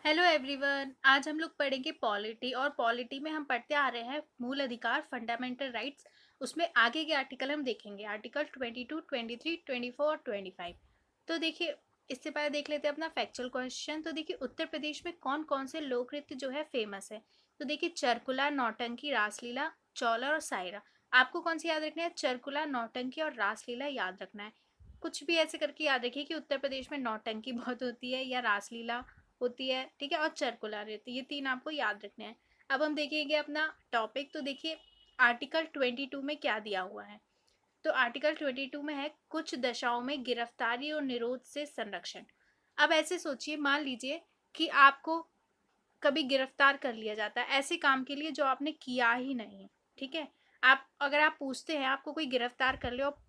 Hello everyone. आज हम लोग पढ़ेंगे पॉलिटी और पॉलिटी में हम पढ़ते आ रहे हैं मूल अधिकार फंडामेंटल राइट्स। उसमें आगे के आर्टिकल हम देखेंगे आर्टिकल 22, 23, 24 और 25। तो देखिए, इससे पहले देख लेते हैं अपना फैक्चुअल क्वेश्चन। तो देखिए, उत्तर प्रदेश में कौन कौन से लोक नृत्य जो है फेमस है। तो देखिए, चरकुला, नौटंकी, रासलीला, चौला और सायरा। आपको कौन सी याद रखना है? चरकुला, नौटंकी और रासलीला याद रखना है। कुछ भी ऐसे करके याद रखिए कि उत्तर प्रदेश में नौटंकी बहुत होती है या रासलीला होती है, ठीक है, और सर्कुलर रहती है। ये तीन आपको याद रखने हैं। अब हम देखेंगे अपना टॉपिक। तो देखिए, आर्टिकल 22 में क्या दिया हुआ है। तो आर्टिकल 22 में है कुछ दशाओं में गिरफ्तारी और निरोध से संरक्षण। अब ऐसे सोचिए, मान लीजिए कि आपको कभी गिरफ्तार कर लिया जाता है ऐसे काम के लिए जो आपने किया ही नहीं, ठीक है। आप अगर आप पूछते हैं, आपको कोई गिरफ्तार कर ले और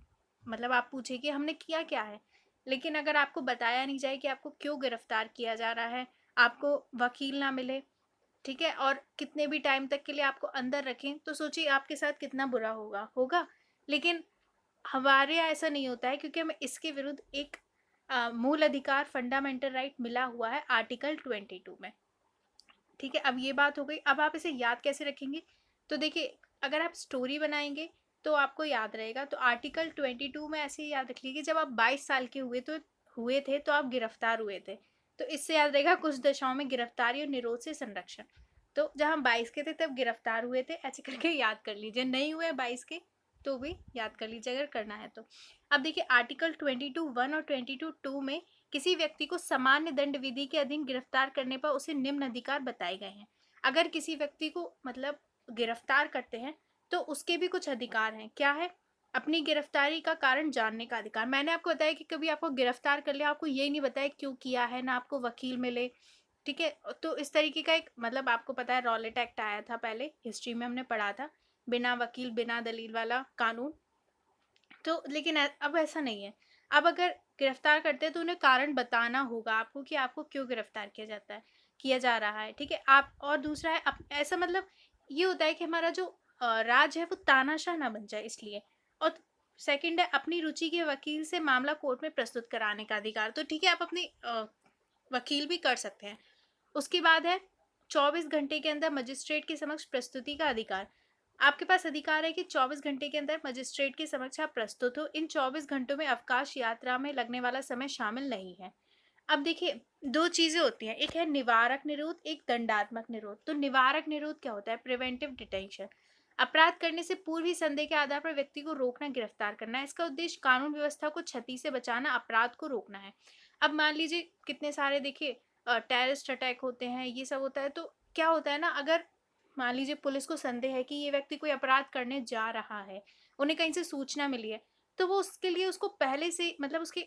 मतलब आप पूछे कि हमने किया क्या है, लेकिन अगर आपको बताया नहीं जाए कि आपको क्यों गिरफ्तार किया जा रहा है, आपको वकील ना मिले, ठीक है, और कितने भी टाइम तक के लिए आपको अंदर रखें, तो सोचिए आपके साथ कितना बुरा होगा। लेकिन हमारे यहाँ ऐसा नहीं होता है, क्योंकि हमें इसके विरुद्ध एक मूल अधिकार फंडामेंटल राइट मिला हुआ है आर्टिकल 22 में। ठीक है, अब ये बात हो गई। अब आप इसे याद कैसे रखेंगे? तो देखिए, अगर आप स्टोरी बनाएंगे तो आपको याद रहेगा। तो आर्टिकल 22 में ऐसे ही याद रख लीजिए, जब आप 22 साल के हुए थे तो आप गिरफ्तार हुए थे। तो इससे याद रहेगा कुछ दशाओं में गिरफ्तारी और निरोध से संरक्षण। तो जब हम 22 के थे तब गिरफ्तार हुए थे, ऐसे करके याद कर लीजिए। नहीं हुए 22 के तो भी याद कर लीजिए अगर करना है तो। अब देखिए, आर्टिकल 22(1) और 22(2) में किसी व्यक्ति को सामान्य दंड विधि के अधीन गिरफ्तार करने पर उसे निम्न अधिकार बताए गए हैं। अगर किसी व्यक्ति को मतलब गिरफ्तार करते हैं तो उसके भी कुछ अधिकार हैं। क्या है? अपनी गिरफ्तारी का कारण जानने का अधिकार। मैंने आपको बताया कि कभी आपको गिरफ्तार कर लिया, आपको यही नहीं बताया क्यों किया है, ना आपको वकील मिले, ठीक है। तो इस तरीके का एक मतलब आपको पता है रॉलेट एक्ट आया था पहले, हिस्ट्री में हमने पढ़ा था, बिना वकील बिना दलील वाला कानून। तो लेकिन अब ऐसा नहीं है। अब अगर गिरफ्तार करते हैं तो उन्हें कारण बताना होगा आपको कि आपको क्यों गिरफ्तार किया जा रहा है, ठीक है। आप और दूसरा है ऐसा मतलब ये होता है कि हमारा जो राज है वो तानाशाह ना बन जाए, इसलिए। और सेकंड है अपनी रुचि के वकील से मामला कोर्ट में प्रस्तुत कराने का अधिकार। तो ठीक है, आप अपनी वकील भी कर सकते हैं। उसके बाद है 24 घंटे के अंदर मजिस्ट्रेट के समक्ष प्रस्तुति का अधिकार। आपके पास अधिकार है कि 24 घंटे के अंदर मजिस्ट्रेट के समक्ष आप प्रस्तुत हो। इन 24 घंटों में अवकाश यात्रा में लगने वाला समय शामिल नहीं है। अब देखिए, दो चीजें होती हैं, एक है निवारक निरोध, एक दंडात्मक निरोध। तो निवारक निरोध क्या होता है? Preventive detention. अपराध करने से पूर्व ही संदेह के आधार पर व्यक्ति को रोकना, गिरफ्तार करना है। इसका उद्देश्य कानून व्यवस्था को क्षति से बचाना, अपराध को रोकना है। अब मान लीजिए कितने सारे देखिए टेररिस्ट अटैक होते हैं, ये सब होता है। तो क्या होता है ना, अगर मान लीजिए पुलिस को संदेह है कि ये व्यक्ति कोई अपराध करने जा रहा है, उन्हें कहीं से सूचना मिली है, तो वो उसके लिए उसको पहले से मतलब उसके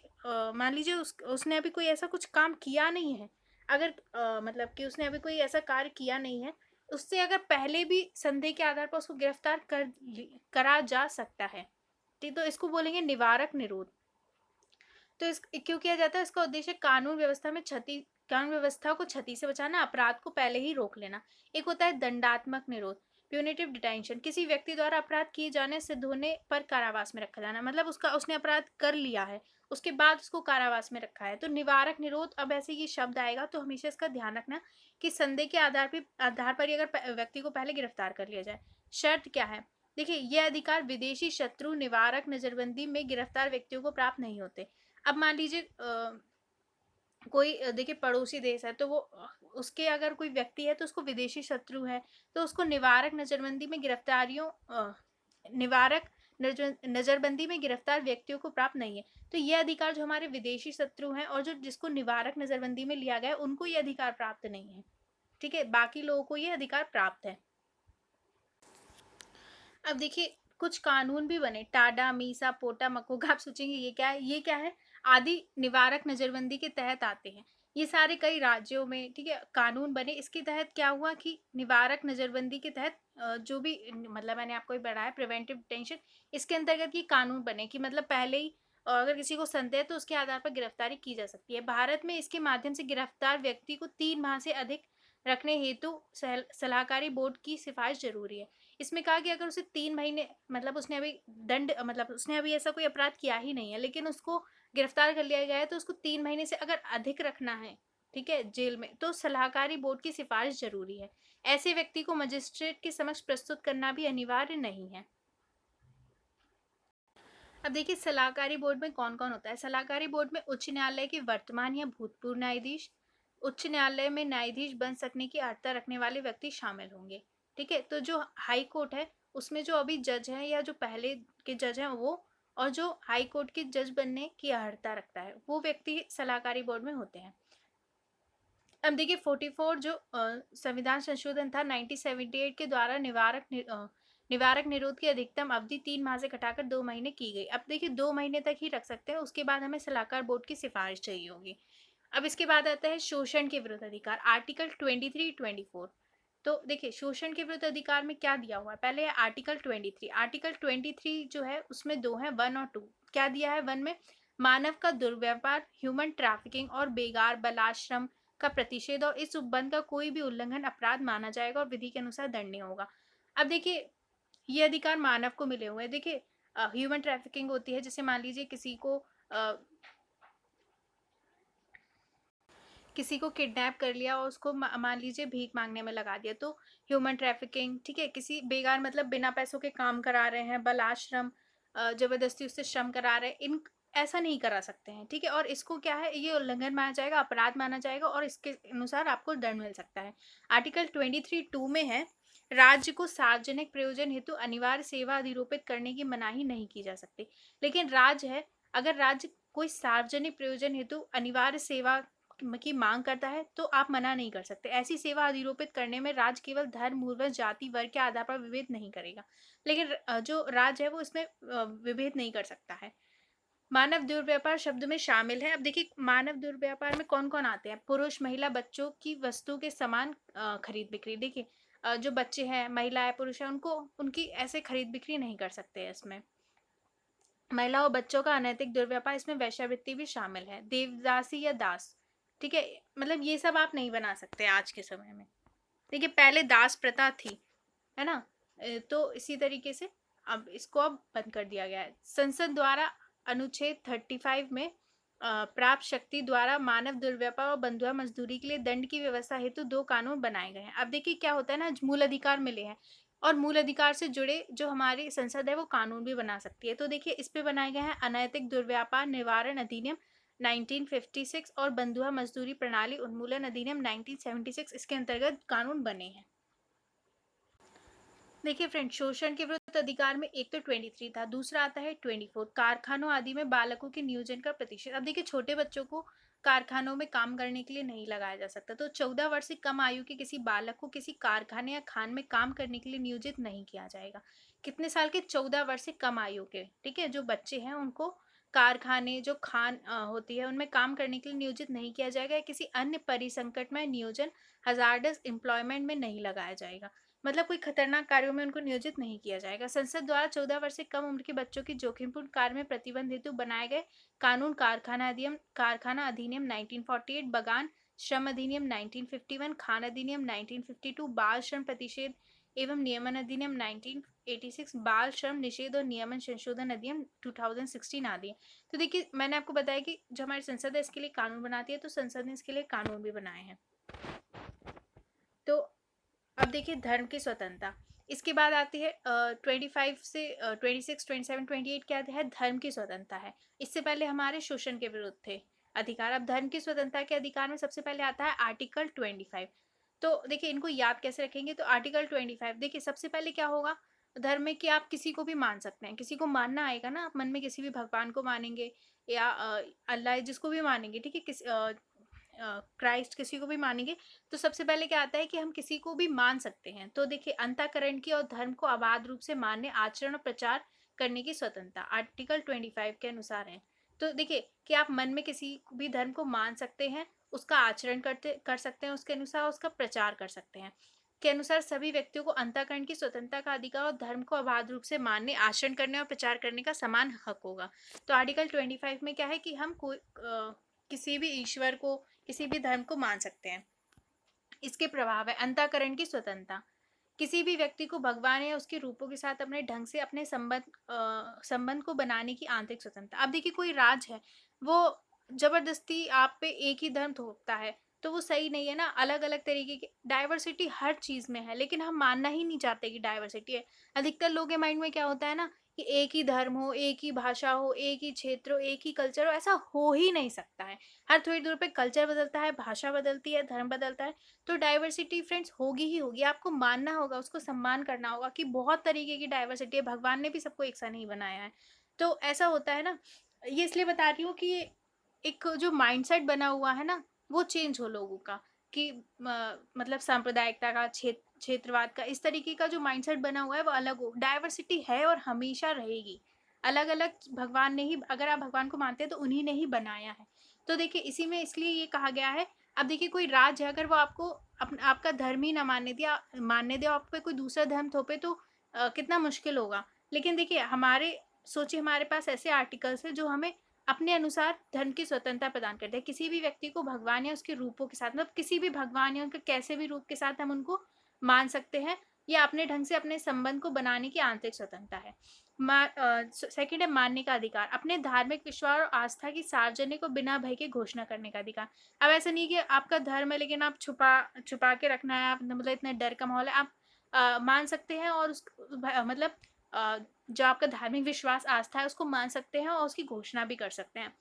मान लीजिए उसने अभी कोई ऐसा कुछ काम किया नहीं है। अगर मतलब कि उसने अभी कोई ऐसा कार्य किया नहीं है, उससे अगर पहले भी संदेह के आधार पर उसको गिरफ्तार करा जा सकता है। ठीक, तो इसको बोलेंगे निवारक निरोध। तो इस क्यों किया जाता है? इसका उद्देश्य कानून व्यवस्था को क्षति से बचाना, अपराध को पहले ही रोक लेना। एक होता है दंडात्मक निरोध, प्यूनिटिव डिटेंशन। किसी व्यक्ति द्वारा अपराध किए जाने सिद्ध होने पर कारावास में रखा जाना, मतलब उसने अपराध कर लिया है, उसके बाद उसको कारावास में रखा है। तो निवारक निरोध, अब ऐसे ये शब्द आएगा तो हमेशा इसका ध्यान रखना कि संदेह के आधार पर ही अगर व्यक्ति को पहले गिरफ्तार कर लिया जाए। शर्त क्या है? देखिए, यह अधिकार विदेशी शत्रु निवारक नजरबंदी में गिरफ्तार व्यक्तियों को प्राप्त नहीं होते। अब मान लीजिए कोई देखिए पड़ोसी देश है, तो वो उसके अगर कोई व्यक्ति है तो उसको विदेशी शत्रु है, तो उसको निवारक नजरबंदी में गिरफ्तार व्यक्तियों को प्राप्त नहीं है। तो ये अधिकार जो हमारे विदेशी शत्रु हैं और जो जिसको निवारक नजरबंदी में लिया गया है, उनको ये अधिकार प्राप्त नहीं है, ठीक है। बाकी लोगों को ये अधिकार प्राप्त है। अब देखिए, कुछ कानून भी बने, टाडा, मीसा, पोटा, मकोगा। आप सोचेंगे ये क्या है? ये क्या है? आदि निवारक नजरबंदी के तहत आते हैं। ये सारे कई राज्यों में, ठीक है, कानून बने। इसके तहत क्या हुआ कि निवारक नजरबंदी के तहत जो भी मतलब मैंने आपको बताया प्रिवेंटिव डिटेंशन, इसके अंतर्गत ये कानून बने कि मतलब पहले ही अगर किसी को संदेह है तो उसके आधार पर गिरफ्तारी की जा सकती है। भारत में इसके माध्यम से गिरफ्तार व्यक्ति को 3 माह से अधिक रखने हेतु सलाहकारी बोर्ड की सिफारिश जरूरी है। इसमें कहा कि अगर उसे 3 महीने मतलब उसने अभी ऐसा कोई अपराध किया ही नहीं है, लेकिन उसको गिरफ्तार कर लिया गया है, तो उसको 3 महीने से अगर अधिक रखना है, ठीक है, जेल में, तो सलाहकारी बोर्ड की सिफारिश जरूरी है। ऐसे व्यक्ति को मजिस्ट्रेट के समक्ष प्रस्तुत करना भी अनिवार्य नहीं है। अब देखिए सलाहकारी बोर्ड में कौन कौन होता है। सलाहकारी बोर्ड में उच्च न्यायालय के वर्तमान या भूतपूर्व न्यायाधीश, उच्च न्यायालय में न्यायाधीश बन सकने की अर्हता रखने वाले व्यक्ति शामिल होंगे। ठीक है, तो जो हाई कोर्ट है उसमें जो अभी जज है या जो पहले के जज हैं वो, और जो हाई कोर्ट के जज बनने की अर्हता रखता है वो व्यक्ति सलाहकारी बोर्ड में होते हैं। अब देखिए 44 जो संविधान संशोधन था 1978 के द्वारा निवारक निरोध की अधिकतम अवधि 3 माह से घटाकर 2 महीने की गई। अब देखिए 2 महीने तक ही रख सकते हैं, उसके बाद हमें सलाहकार बोर्ड की सिफारिश चाहिए होगी। अब इसके बाद आता है शोषण के विरुद्ध अधिकार, आर्टिकल 23-24। तो देखिए शोषण के विरुद्ध अधिकार में क्या दिया हुआ है, पहले है आर्टिकल 23। आर्टिकल 23 जो है उसमें दो है, 1 और 2। क्या दिया है 1 में, मानव का दुर्व्यवहार, ह्यूमन ट्रैफिकिंग और बेगार बलाश्रम का प्रतिषेध और इस उपबंध का कोई भी उल्लंघन अपराध माना जाएगा और विधि के अनुसार दंडनीय होगा। अब देखिए ये अधिकार मानव को मिले हुए हैं। देखिए ह्यूमन ट्रैफिकिंग होती है, जैसे मान लीजिए किसी को किडनैप कर लिया और उसको मान लीजिए भीख मांगने में लगा दिया, तो ह्यूमन ट्रैफिकिंग। ठीक है, किसी बेगार मतलब बिना पैसों के काम करा रहे हैं, बल आश्रम, जबरदस्ती उससे श्रम करा रहे हैं, इन ऐसा नहीं करा सकते हैं। ठीक है, और इसको क्या है, ये उल्लंघन माना जाएगा, अपराध माना जाएगा और इसके अनुसार आपको दंड मिल सकता है। आर्टिकल 23(2) में है, राज्य को सार्वजनिक प्रयोजन हेतु अनिवार्य सेवा अधिरोपित करने की मनाही नहीं की जा सकती। लेकिन राज्य है, अगर राज्य कोई सार्वजनिक प्रयोजन हेतु अनिवार्य सेवा की मांग करता है तो आप मना नहीं कर सकते। ऐसी सेवा अधिरोपित करने में राज्य केवल धर्म, मूल, जाति, वर्ग के आधार पर विभेद नहीं करेगा। लेकिन जो राज्य है वो इसमें विभेद नहीं कर सकता है। मानव दुर्व्यापार शब्द में शामिल है। अब देखिए मानव दुर्व्यापार में कौन कौन आते हैं, पुरुष, महिला, बच्चों की वस्तु के समान खरीद बिक्री। देखिए जो बच्चे हैं, महिला है, पुरुष है, उनको उनकी ऐसे खरीद बिक्री नहीं कर सकते हैं। इसमें महिला और बच्चों का अनैतिक दुर्व्यापार, इसमें वेश्यावृत्ति भी शामिल है। देवदासी या दास, ठीक है, मतलब ये सब आप नहीं बना सकते आज के समय में। देखिए पहले दास प्रथा थी, है ना, तो इसी तरीके से अब इसको अब बंद कर दिया गया है। संसद द्वारा अनुच्छेद 35 में प्राप्त शक्ति द्वारा मानव दुर्व्यापार और बंधुआ मजदूरी के लिए दंड की व्यवस्था हेतु 2 कानून बनाए गए हैं। अब देखिए क्या होता है ना, मूल अधिकार मिले हैं और मूल अधिकार से जुड़े जो हमारी संसद है वो कानून भी बना सकती है। तो देखिए इस पे बनाए गए हैं अनैतिक दुर्व्यापार निवारण अधिनियम 1956 और बंधुआ मजदूरी प्रणाली उन्मूलन अधिनियम 1976, इसके अंतर्गत कानून बने हैं। देखिए फ्रेंड, शोषण के विरुद्ध अधिकार में एक तो 23 था, दूसरा आता है 24, कारखानों आदि में बालकों के नियोजन का प्रतिशत। अब देखिए छोटे बच्चों को कारखानों में काम करने के लिए नहीं लगाया जा सकता, तो 14 वर्ष से कम आयु के किसी बालक को किसी कारखाने या खान में काम करने के लिए नियोजित नहीं किया जाएगा। कितने साल के, 14 वर्ष से कम आयु के, ठीक है, जो बच्चे हैं उनको कारखाने जो खान होती है उनमें काम करने के लिए नियोजित नहीं किया जाएगा, या किसी अन्य परिसंकट में नियोजन हजार्डस एम्प्लॉयमेंट में नहीं लगाया जाएगा। मतलब कोई खतरनाक कार्यों में उनको नियोजित नहीं किया जाएगा। संसद द्वारा 14 वर्ष से कम उम्र के बच्चों की जोखिमपूर्ण कार्य में प्रतिबंध हेतु बनाए गए कानून कारखाना अधिनियम 1948, बगान श्रम अधिनियम 1951, खान अधिनियम 1952, बाल श्रम प्रतिषेध एवं नियमन अधिनियम 1986, बाल श्रम निषेध और नियमन संशोधन अधिनियम 2016 आदि। तो देखिए मैंने आपको बताया कि जो हमारी संसद है इसके लिए कानून बनाती है, तो संसद ने इसके लिए कानून भी बनाए हैं। तो अब देखिए धर्म की स्वतंत्रता, इसके बाद आती है 25 से 26, 27, 28 क्या है, धर्म की स्वतंत्रता है। इससे पहले हमारे शोषण के विरुद्ध थे अधिकार। अब धर्म की स्वतंत्रता के अधिकार में सबसे पहले आता है आर्टिकल 25। तो देखिए इनको याद कैसे रखेंगे, तो आर्टिकल 25 देखिए सबसे पहले क्या होगा, धर्म में कि आप किसी को भी मान सकते हैं, किसी को मानना आएगा ना, आप मन में किसी भी भगवान को मानेंगे या अल्लाह जिसको भी मानेंगे, ठीक है, क्राइस्ट किसी को भी मानेंगे, तो सबसे पहले क्या आता है कि हम किसी को भी मान सकते हैं। तो देखिए अंतःकरण की और धर्म को अबाध रूप से मानने, आचरण और प्रचार करने की स्वतंत्रता आर्टिकल 25 के अनुसार है। तो देखिए कि आप मन में किसी भी धर्म को मान सकते हैं, उसका आचरण कर सकते हैं, उसके अनुसार उसका प्रचार कर सकते हैं। के अनुसार सभी व्यक्तियों को अंतःकरण की स्वतंत्रता का अधिकार और धर्म को अबाध रूप से मानने, आचरण करने और प्रचार करने का समान हक होगा। तो आर्टिकल 25 में क्या है कि हम कोई किसी भी ईश्वर को, किसी भी धर्म को मान सकते हैं। इसके प्रभाव है अंतःकरण की स्वतंत्रता, किसी भी व्यक्ति को भगवान या उसके रूपों के साथ अपने ढंग से अपने संबंध को बनाने की आंतरिक स्वतंत्रता। अब देखिए कोई राज है, वो जबरदस्ती आप पे एक ही धर्म थोपता है, तो वो सही नहीं है ना। अलग अलग तरीके की डाइवर्सिटी हर चीज़ में है, लेकिन हम मानना ही नहीं चाहते कि डाइवर्सिटी है। अधिकतर लोगों के माइंड में क्या होता है ना कि एक ही धर्म हो, एक ही भाषा हो, एक ही क्षेत्र हो, एक ही कल्चर हो, ऐसा हो ही नहीं सकता है। हर थोड़ी दूर पे कल्चर बदलता है, भाषा बदलती है, धर्म बदलता है। तो डाइवर्सिटी फ्रेंड्स होगी ही होगी। आपको मानना होगा, उसको सम्मान करना होगा कि बहुत तरीके की डाइवर्सिटी है, भगवान ने भी सबको एक सा नहीं बनाया है। तो ऐसा होता है ना, ये इसलिए बता रही हूँ कि एक जो माइंडसेट बना हुआ है ना, वो चेंज हो लोगों का, कि मतलब सांप्रदायिकता का, क्षेत्रवाद का, इस तरीके का जो माइंडसेट बना हुआ है वो अलग हो। डाइवर्सिटी है और हमेशा रहेगी। अलग अलग भगवान ने ही, अगर आप भगवान को मानते हैं तो उन्हीं ने ही बनाया है। तो देखिए इसी में इसलिए ये कहा गया है। अब देखिए कोई राज्य है, अगर वो आपको आपका धर्म ही ना मानने दे, आप पे कोई दूसरा धर्म थोपे, तो कितना मुश्किल होगा। लेकिन देखिए हमारे, सोचिए हमारे पास ऐसे आर्टिकल्स है जो हमें अपने अनुसार धर्म की स्वतंत्रता प्रदान करते हैं। किसी भी व्यक्ति को भगवान या उसके रूपों के साथ, मतलब किसी भी भगवान या उनके कैसे भी रूप के साथ हम उनको मान सकते हैं, या अपने ढंग से अपने संबंध को बनाने की आंतरिक स्वतंत्रता है। सेकंड है मानने का अधिकार, अपने धार्मिक विश्वास और आस्था की सार्वजनिक और बिना भय के घोषणा करने का अधिकार। अब ऐसा नहीं कि आपका धर्म है लेकिन आप छुपा छुपा के रखना है, आप मतलब इतना डर का माहौल है, आप मान सकते हैं और मतलब जो आपका धार्मिक विश्वास आस्था है उसको मान सकते हैं और उसकी घोषणा भी कर सकते हैं।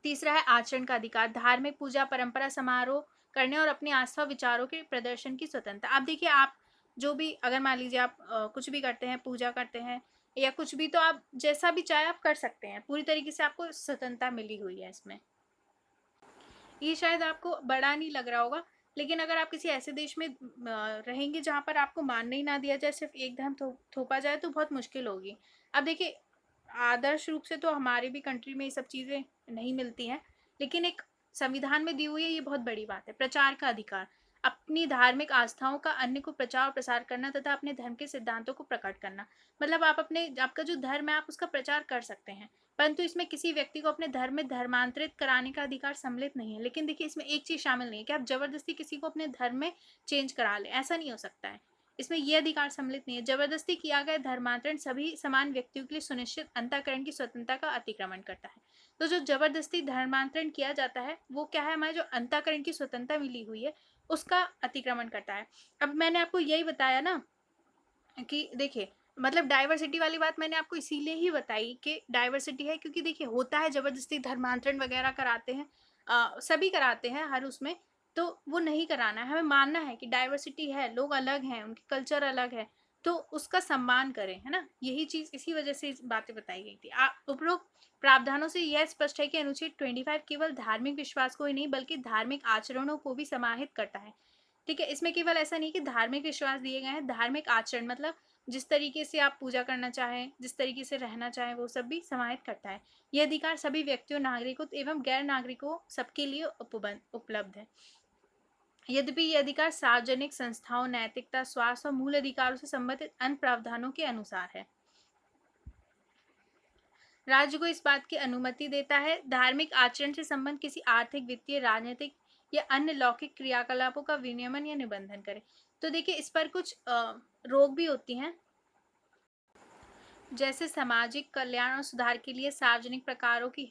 तीसरा है आचरण का अधिकार, धार्मिक पूजा परंपरा समारोह करने और अपनी आस्था विचारों के प्रदर्शन की स्वतंत्रता। आप देखिए, आप जो भी, अगर मान लीजिए आप कुछ भी करते हैं, पूजा करते हैं या कुछ भी, तो आप जैसा भी चाहे आप कर सकते हैं, पूरी तरीके से आपको स्वतंत्रता मिली हुई है इसमें। ये शायद आपको बड़ा नहीं लग रहा होगा, लेकिन अगर आप किसी ऐसे देश में रहेंगे जहाँ पर आपको मानने ही ना दिया जाए, सिर्फ एक धर्म थोपा जाए, तो बहुत मुश्किल होगी। अब देखिए आदर्श रूप से तो हमारी भी कंट्री में ये सब चीज़ें नहीं मिलती हैं, लेकिन एक संविधान में दी हुई है, ये बहुत बड़ी बात है। प्रचार का अधिकार, अपनी धार्मिक आस्थाओं का अन्य को प्रचार और प्रसार करना तथा अपने धर्म के सिद्धांतों को प्रकट करना। मतलब आप अपने, आपका जो धर्म है आप उसका प्रचार कर सकते हैं, परंतु इसमें किसी व्यक्ति को अपने धर्म में धर्मांतरित कराने का अधिकार सम्मिलित नहीं है। लेकिन देखिए इसमें एक चीज शामिल नहीं है कि आप जबरदस्ती किसी को अपने धर्म में चेंज करा लें, ऐसा नहीं हो सकता है। इसमें यह अधिकार सम्मिलित नहीं है। जबरदस्ती किया गया धर्मांतरण सभी समान व्यक्तियों के लिए सुनिश्चित अंतःकरण की स्वतंत्रता का अतिक्रमण करता है। तो जो जबरदस्ती धर्मांतरण किया जाता है वो क्या है, हमारे जो अंतःकरण की स्वतंत्रता मिली हुई है उसका अतिक्रमण करता है। अब मैंने आपको यही बताया ना कि देखिए, मतलब डाइवर्सिटी वाली बात मैंने आपको इसीलिए ही बताई कि डाइवर्सिटी है, क्योंकि देखिए होता है जबरदस्ती धर्मांतरण वगैरह कराते हैं, सभी कराते हैं हर उसमें। तो वो नहीं कराना है, हमें मानना है कि डाइवर्सिटी है, लोग अलग हैं, उनके कल्चर अलग है, तो उसका सम्मान करें, है ना। यही चीज, इसी वजह से इस बातें बताई गई थी। उपरोक्त प्रावधानों से यह स्पष्ट है कि अनुच्छेद 25 केवल धार्मिक विश्वास को ही नहीं बल्कि धार्मिक आचरणों को भी समाहित करता है। ठीक है, इसमें केवल ऐसा नहीं कि धार्मिक विश्वास दिए गए हैं, धार्मिक आचरण मतलब जिस तरीके से आप पूजा करना चाहें, जिस तरीके से रहना चाहें, वो सब भी समाहित करता है। ये अधिकार सभी व्यक्तियों, नागरिकों एवं गैर नागरिकों सबके लिए उपलब्ध है। यद्यपि ये अधिकार सार्वजनिक संस्थाओं, नैतिकता, स्वास्थ्य और मूल अधिकारों से संबंधित अन्य प्रावधानों के अनुसार है। राज्य को इस बात की अनुमति देता है धार्मिक आचरण से संबंध किसी आर्थिक, वित्तीय, राजनीतिक या अन्य लौकिक क्रियाकलापों का विनियमन या निबंधन करे। तो देखिए इस पर कुछ रोक भी होती हैं, जैसे सामाजिक कल्याण और सुधार के लिए सार्वजनिक प्रकारों की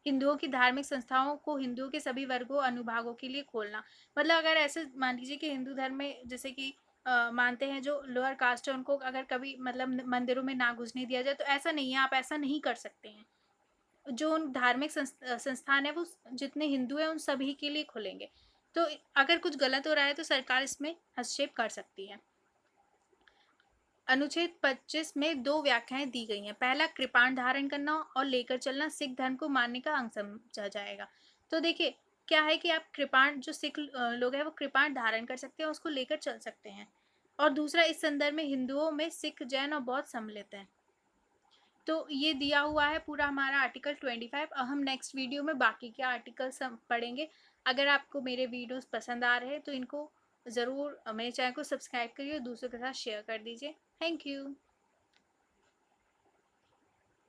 हिंदुओं की धार्मिक संस्थाओं को हिंदुओं के सभी वर्गों अनुभागों के लिए खोलना। मतलब अगर ऐसे मान लीजिए कि हिंदू धर्म में जैसे कि मानते हैं जो लोअर कास्ट है उनको अगर कभी मतलब मंदिरों में ना घुसने दिया जाए, तो ऐसा नहीं है, आप ऐसा नहीं कर सकते हैं। जो उन धार्मिक संस्थान है वो जितने हिंदू हैं उन सभी के लिए खुलेंगे। तो अगर कुछ गलत हो रहा है तो सरकार इसमें हस्तक्षेप कर सकती है। अनुच्छेद 25 में दो व्याख्याएं दी गई हैं। पहला, कृपाण धारण करना और लेकर चलना सिख धर्म को मानने का अंग समझा जाएगा। तो देखिए क्या है कि आप कृपाण, जो सिख लोग हैं वो कृपाण धारण कर सकते हैं, उसको लेकर चल सकते हैं। और दूसरा, इस संदर्भ में हिंदुओं में सिख, जैन और बौद्ध सम्मिलित हैं। तो ये दिया हुआ है पूरा हमारा आर्टिकल 25। अब हम नेक्स्ट वीडियो में बाकी के आर्टिकल्स पढ़ेंगे। अगर आपको मेरे वीडियोस पसंद आ रहे हैं तो इनको ज़रूर मेरे चैनल को सब्सक्राइब करिए और दूसरों के साथ शेयर कर दीजिए। Thank you.